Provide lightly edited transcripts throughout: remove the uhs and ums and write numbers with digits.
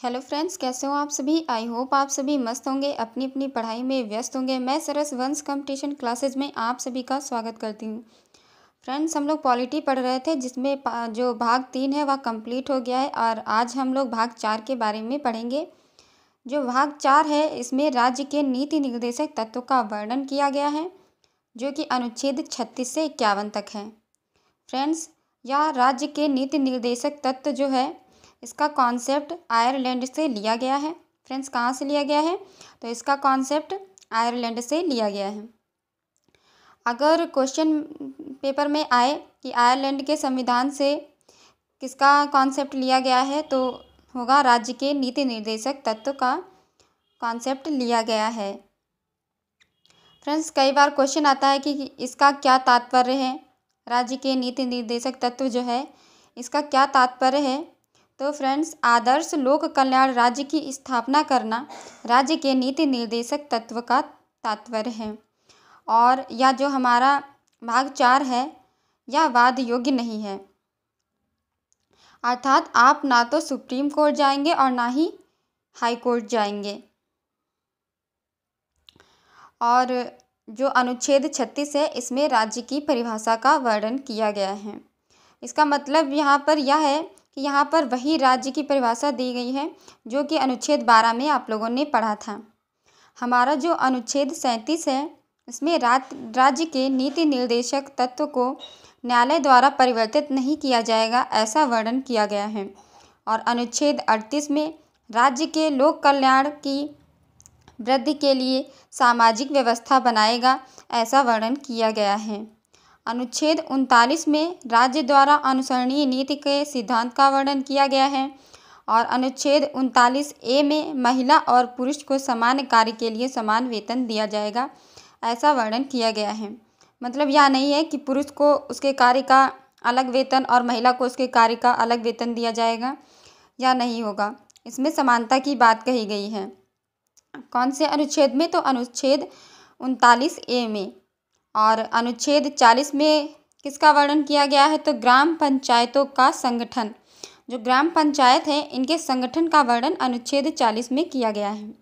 Hello friends, कैसे हो आप सभी। आई होप आप सभी मस्त होंगे, अपनी अपनी पढ़ाई में व्यस्त होंगे। मैं सरस वंश कंपटीशन क्लासेज में आप सभी का स्वागत करती हूँ। फ्रेंड्स, हम लोग पॉलिटी पढ़ रहे थे जिसमें जो भाग 3 है वह कंप्लीट हो गया है और आज हम लोग भाग 4 के बारे में पढ़ेंगे। जो भाग 4 है इसमें राज्य के नीति निर्देशक तत्वों का वर्णन किया गया है, जो कि अनुच्छेद 36 से 51 तक है। फ्रेंड्स, यह राज्य के नीति निर्देशक तत्व जो है इसका कॉन्सेप्ट आयरलैंड से लिया गया है। फ्रेंड्स, कहाँ से लिया गया है? तो इसका कॉन्सेप्ट आयरलैंड से लिया गया है। अगर क्वेश्चन पेपर में आए कि आयरलैंड के संविधान से किसका कॉन्सेप्ट लिया गया है, तो होगा राज्य के नीति निर्देशक तत्व का कॉन्सेप्ट लिया गया है। फ्रेंड्स, कई बार क्वेश्चन आता है कि इसका क्या तात्पर्य है, राज्य के नीति निर्देशक तत्व जो है इसका क्या तात्पर्य है। तो फ्रेंड्स, आदर्श लोक कल्याण राज्य की स्थापना करना राज्य के नीति निर्देशक तत्व का तात्पर्य है। और यह जो हमारा भाग 4 है यह वाद योग्य नहीं है, अर्थात आप ना तो सुप्रीम कोर्ट जाएंगे और ना ही हाई कोर्ट जाएंगे। और जो अनुच्छेद 36 है इसमें राज्य की परिभाषा का वर्णन किया गया है। इसका मतलब यहाँ पर यह है कि यहाँ पर वही राज्य की परिभाषा दी गई है जो कि अनुच्छेद 12 में आप लोगों ने पढ़ा था। हमारा जो अनुच्छेद 37 है इसमें राज्य के नीति निर्देशक तत्व को न्यायालय द्वारा परिवर्तित नहीं किया जाएगा, ऐसा वर्णन किया गया है। और अनुच्छेद 38 में राज्य के लोक कल्याण की वृद्धि के लिए सामाजिक व्यवस्था बनाएगा, ऐसा वर्णन किया गया है। अनुच्छेद 39 में राज्य द्वारा अनुसरणीय नीति के सिद्धांत का वर्णन किया गया है। और अनुच्छेद 39A में महिला और पुरुष को समान कार्य के लिए समान वेतन दिया जाएगा, ऐसा वर्णन किया गया है। मतलब यह नहीं है कि पुरुष को उसके कार्य का अलग वेतन और महिला को उसके कार्य का अलग वेतन दिया जाएगा, या नहीं होगा। इसमें समानता की बात कही गई है। कौन से अनुच्छेद में? तो अनुच्छेद 39A में। और अनुच्छेद 40 में किसका वर्णन किया गया है? तो ग्राम पंचायतों का संगठन, जो ग्राम पंचायत है इनके संगठन का वर्णन अनुच्छेद 40 में किया गया है।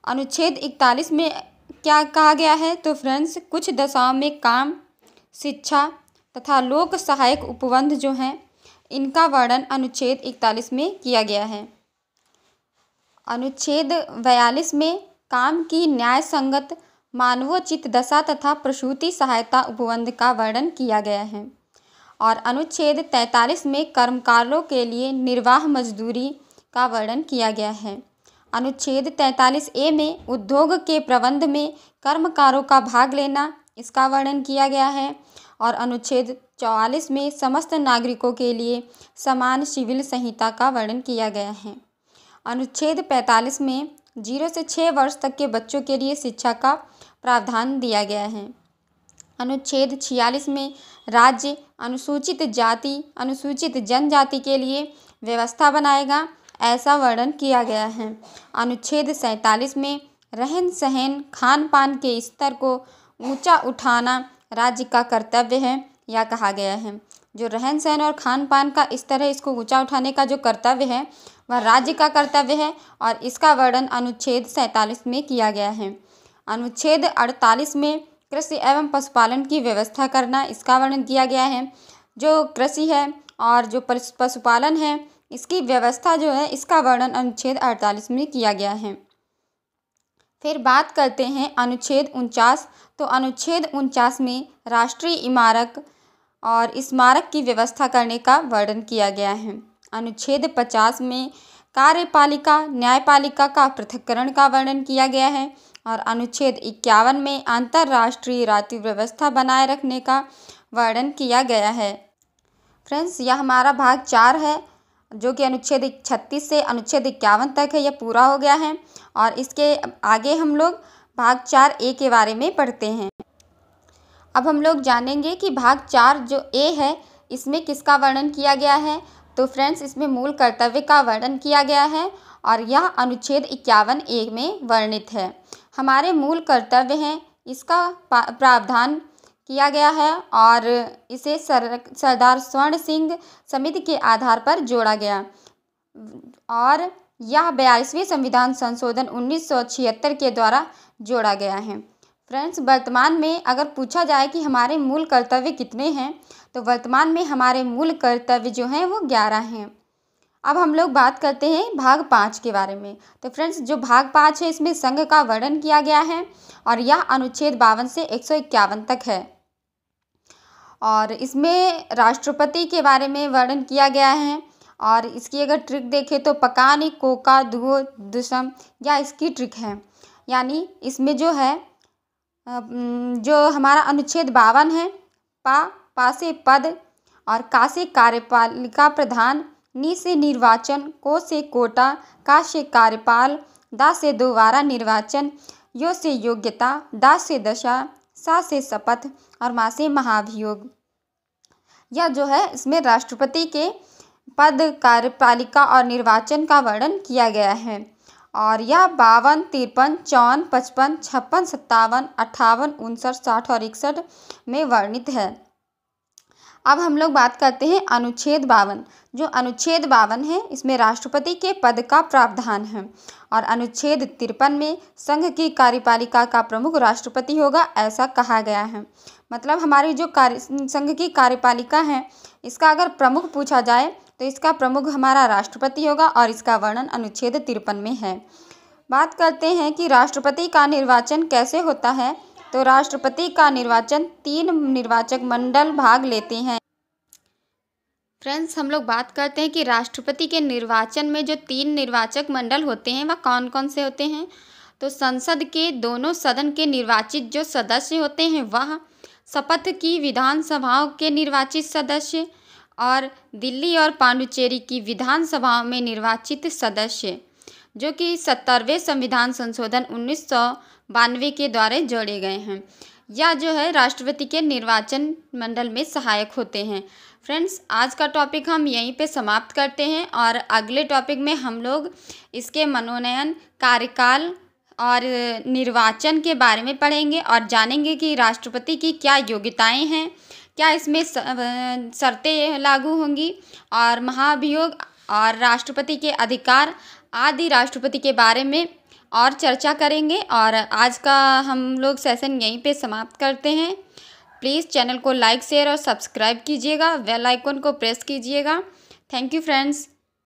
अनुच्छेद 41 में क्या कहा गया है? तो फ्रेंड्स, कुछ दशाओं में काम, शिक्षा तथा लोक सहायक उपबंध जो हैं इनका वर्णन अनुच्छेद 41 में किया गया है। अनुच्छेद 42 में काम की न्याय संगत मानवोचित दशा तथा प्रसूति सहायता उपबंध का वर्णन किया गया है। और अनुच्छेद 43 में कर्मकारों के लिए निर्वाह मजदूरी का वर्णन किया गया है। अनुच्छेद 43A में उद्योग के प्रबंध में कर्मकारों का भाग लेना, इसका वर्णन किया गया है। और अनुच्छेद 44 में समस्त नागरिकों के लिए समान सिविल संहिता का वर्णन किया गया है। अनुच्छेद 45 में 0 से 6 वर्ष तक के बच्चों के लिए शिक्षा का प्रावधान दिया गया है। अनुच्छेद 46 में राज्य अनुसूचित जाति अनुसूचित जनजाति के लिए व्यवस्था बनाएगा, ऐसा वर्णन किया गया है। अनुच्छेद 47 में रहन सहन खान पान के स्तर को ऊंचा उठाना राज्य का कर्तव्य है, यह कहा गया है। जो रहन सहन और खान पान का स्तर है इसको ऊंचा उठाने का जो कर्तव्य है वह राज्य का कर्तव्य है, और इसका वर्णन अनुच्छेद 47 में किया गया है। अनुच्छेद 48 में कृषि एवं पशुपालन की व्यवस्था करना, इसका वर्णन किया गया है। जो कृषि है और जो पशुपालन है इसकी व्यवस्था जो है इसका वर्णन अनुच्छेद 48 में किया गया है। फिर बात करते हैं अनुच्छेद 49। तो अनुच्छेद 49 में राष्ट्रीय इमारत और स्मारक की व्यवस्था करने का वर्णन किया गया है। अनुच्छेद 50 में कार्यपालिका न्यायपालिका का पृथक्करण का वर्णन किया गया है। और अनुच्छेद 51 में अंतर्राष्ट्रीय राजनीति व्यवस्था बनाए रखने का वर्णन किया गया है। फ्रेंड्स, यह हमारा भाग 4 है जो कि अनुच्छेद 36 से अनुच्छेद 51 तक है, यह पूरा हो गया है। और इसके आगे हम लोग भाग 4A के बारे में पढ़ते हैं। अब हम लोग जानेंगे कि भाग 4 जो A है इसमें किसका वर्णन किया गया है। तो फ्रेंड्स, इसमें मूल कर्तव्य का वर्णन किया गया है और यह अनुच्छेद 51A में वर्णित है। हमारे मूल कर्तव्य हैं इसका प्रावधान किया गया है और इसे सरदार स्वर्ण सिंह समिति के आधार पर जोड़ा गया। और यह 42वें संविधान संशोधन 1976 के द्वारा जोड़ा गया है। फ्रेंड्स, वर्तमान में अगर पूछा जाए कि हमारे मूल कर्तव्य कितने हैं, तो वर्तमान में हमारे मूल कर्तव्य जो हैं वो 11 हैं। अब हम लोग बात करते हैं भाग 5 के बारे में। तो फ्रेंड्स, जो भाग 5 है इसमें संघ का वर्णन किया गया है और यह अनुच्छेद 52 से 151 तक है। और इसमें राष्ट्रपति के बारे में वर्णन किया गया है और इसकी अगर ट्रिक देखें तो पकानी कोका दुओ दुसम या इसकी ट्रिक है। यानी इसमें जो है जो हमारा अनुच्छेद 52 है, पा से पद और का से कार्यपालिका प्रधान, नी से निर्वाचन, को से कोटा, का से कार्यपाल, दा से दोबारा निर्वाचन, यो से योग्यता, दा से दशा, सा से शपथ और मा से महाभियोग। यह जो है इसमें राष्ट्रपति के पद, कार्यपालिका और निर्वाचन का वर्णन किया गया है और यह 52, 53, 54, 55, 56, 57, 58, 59, 60 और 61 में वर्णित है। अब हम लोग बात करते हैं अनुच्छेद 52। जो अनुच्छेद 52 है इसमें राष्ट्रपति के पद का प्रावधान है और अनुच्छेद 53 में संघ की कार्यपालिका का प्रमुख राष्ट्रपति होगा, ऐसा कहा गया है। मतलब हमारी जो संघ की कार्यपालिका है इसका अगर प्रमुख पूछा जाए तो इसका प्रमुख हमारा राष्ट्रपति होगा और इसका वर्णन अनुच्छेद 53 में है। बात करते हैं कि राष्ट्रपति का निर्वाचन कैसे होता है। तो राष्ट्रपति का निर्वाचन 3 निर्वाचक मंडल भाग लेते हैं। फ्रेंड्स, हम लोग बात करते हैं कि राष्ट्रपति के निर्वाचन में जो 3 निर्वाचक मंडल होते हैं वह कौन कौन से होते हैं। तो संसद के दोनों सदन के निर्वाचित जो सदस्य होते हैं वह, शपथ की विधानसभाओं के निर्वाचित सदस्य और दिल्ली और पांडुचेरी की विधानसभाओं में निर्वाचित सदस्य, जो कि 70वें संविधान संशोधन 1992 के द्वारा जोड़े गए हैं। यह जो है राष्ट्रपति के निर्वाचन मंडल में सहायक होते हैं। फ्रेंड्स, आज का टॉपिक हम यहीं पे समाप्त करते हैं और अगले टॉपिक में हम लोग इसके मनोनयन, कार्यकाल और निर्वाचन के बारे में पढ़ेंगे और जानेंगे कि राष्ट्रपति की क्या योग्यताएं हैं, क्या इसमें शर्तें लागू होंगी और महाभियोग और राष्ट्रपति के अधिकार आदि राष्ट्रपति के बारे में और चर्चा करेंगे। और आज का हम लोग सेशन यहीं पे समाप्त करते हैं। प्लीज़ चैनल को लाइक, शेयर और सब्सक्राइब कीजिएगा, बेल आइकन को प्रेस कीजिएगा। Thank you friends.